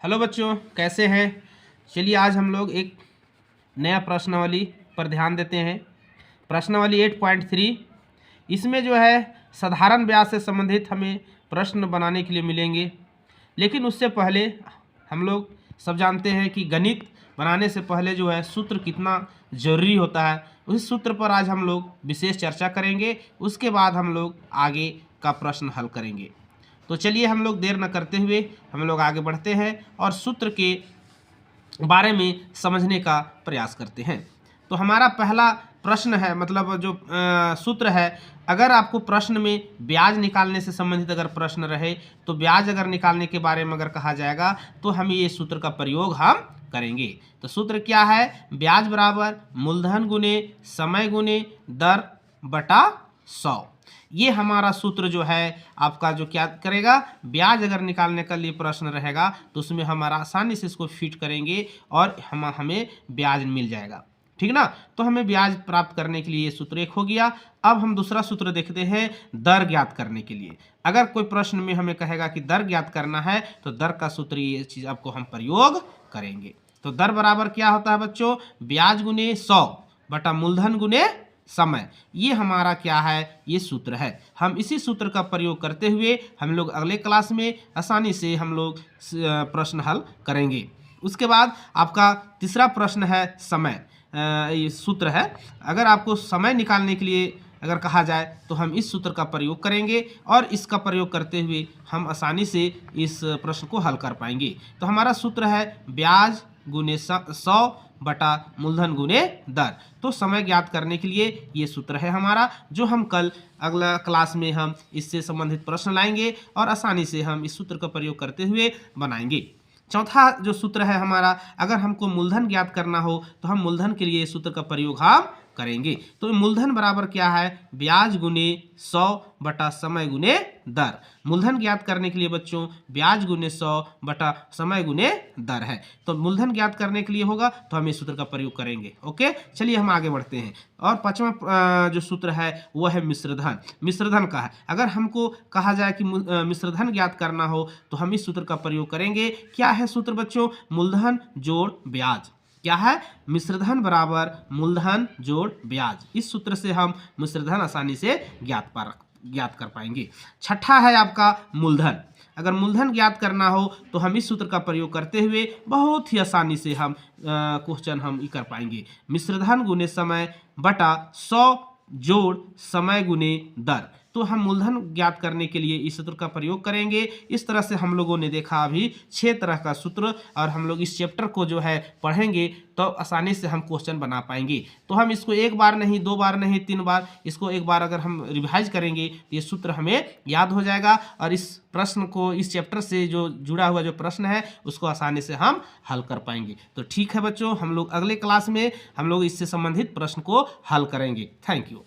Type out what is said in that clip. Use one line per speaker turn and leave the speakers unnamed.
Hello बच्चों, कैसे हैं। चलिए आज हम लोग एक नया प्रश्नावली पर ध्यान देते हैं। प्रश्नावली 8.3 इसमें जो है साधारण व्यास से संबंधित हमें प्रश्न बनाने के लिए मिलेंगे। लेकिन उससे पहले हम लोग सब जानते हैं कि गणित बनाने से पहले जो है सूत्र कितना ज़रूरी होता है। उस सूत्र पर आज हम लोग विशेष चर्चा करेंगे। उसके बाद हम लोग आगे का प्रश्न हल करेंगे। तो चलिए हम लोग देर न करते हुए हम लोग आगे बढ़ते हैं और सूत्र के बारे में समझने का प्रयास करते हैं। तो हमारा पहला प्रश्न है, मतलब जो सूत्र है, अगर आपको प्रश्न में ब्याज निकालने से संबंधित अगर प्रश्न रहे तो ब्याज अगर निकालने के बारे में अगर कहा जाएगा तो हम ये सूत्र का प्रयोग हम करेंगे। तो सूत्र क्या है? ब्याज बराबर मूलधन गुने समय गुने दर बटा 100। ये हमारा सूत्र जो है आपका जो क्या करेगा, ब्याज अगर निकालने का लिए प्रश्न रहेगा तो उसमें हमारा आसानी से इसको फिट करेंगे और हमें ब्याज मिल जाएगा। ठीक ना। तो हमें ब्याज प्राप्त करने के लिए ये सूत्र एक हो गया। अब हम दूसरा सूत्र देखते हैं दर ज्ञात करने के लिए। अगर कोई प्रश्न में हमें कहेगा कि दर ज्ञात करना है तो दर का सूत्र ये चीज़ आपको हम प्रयोग करेंगे। तो दर बराबर क्या होता है बच्चों? ब्याज गुने 100 बटा मूलधन गुने समय। ये हमारा क्या है? ये सूत्र है। हम इसी सूत्र का प्रयोग करते हुए हम लोग अगले क्लास में आसानी से हम लोग प्रश्न हल करेंगे। उसके बाद आपका तीसरा प्रश्न है समय। ये सूत्र है। अगर आपको समय निकालने के लिए अगर कहा जाए तो हम इस सूत्र का प्रयोग करेंगे और इसका प्रयोग करते हुए हम आसानी से इस प्रश्न को हल कर पाएंगे। तो हमारा सूत्र है ब्याज गुने 100 बटा मूलधन गुने दर। तो समय ज्ञात करने के लिए ये सूत्र है हमारा, जो हम कल अगला क्लास में हम इससे संबंधित प्रश्न लाएंगे और आसानी से हम इस सूत्र का प्रयोग करते हुए बनाएंगे। चौथा जो सूत्र है हमारा, अगर हमको मूलधन ज्ञात करना हो तो हम मूलधन के लिए सूत्र का प्रयोग हम करेंगे। तो मूलधन बराबर क्या है? ब्याज गुने 100 बटा समय गुने दर। मूलधन ज्ञात करने के लिए बच्चों ब्याज गुने 100 बटा समय गुने दर है। तो मूलधन ज्ञात करने के लिए होगा तो हम इस सूत्र का प्रयोग करेंगे। ओके, चलिए हम आगे बढ़ते हैं। और पांचवा जो सूत्र है वह है मिश्रधन। मिश्रधन का है, अगर हमको कहा जाए कि मिश्रधन ज्ञात करना हो तो हम इस सूत्र का प्रयोग करेंगे। क्या है सूत्र बच्चों? मूलधन जोड़ ब्याज। क्या है? मिश्रधन बराबर मूलधन जोड़ ब्याज। इस सूत्र से हम मिश्रधन आसानी से ज्ञात कर पाएंगे। छठा है आपका मूलधन। अगर मूलधन ज्ञात करना हो तो हम इस सूत्र का प्रयोग करते हुए बहुत ही आसानी से हम क्वेश्चन हम कर पाएंगे। मिश्रधन गुने समय बटा 100 जोड़ समय गुने दर। तो हम मूलधन ज्ञात करने के लिए इस सूत्र का प्रयोग करेंगे। इस तरह से हम लोगों ने देखा अभी 6 तरह का सूत्र, और हम लोग इस चैप्टर को जो है पढ़ेंगे तो आसानी से हम क्वेश्चन बना पाएंगे। तो हम इसको एक बार नहीं, 2 बार नहीं, 3 बार, इसको एक बार अगर हम रिवाइज करेंगे तो ये सूत्र हमें याद हो जाएगा और इस प्रश्न को, इस चैप्टर से जो जुड़ा हुआ जो प्रश्न है उसको आसानी से हम हल कर पाएंगे। तो ठीक है बच्चों, हम लोग अगले क्लास में हम लोग इससे संबंधित प्रश्न को हल करेंगे। Thank you.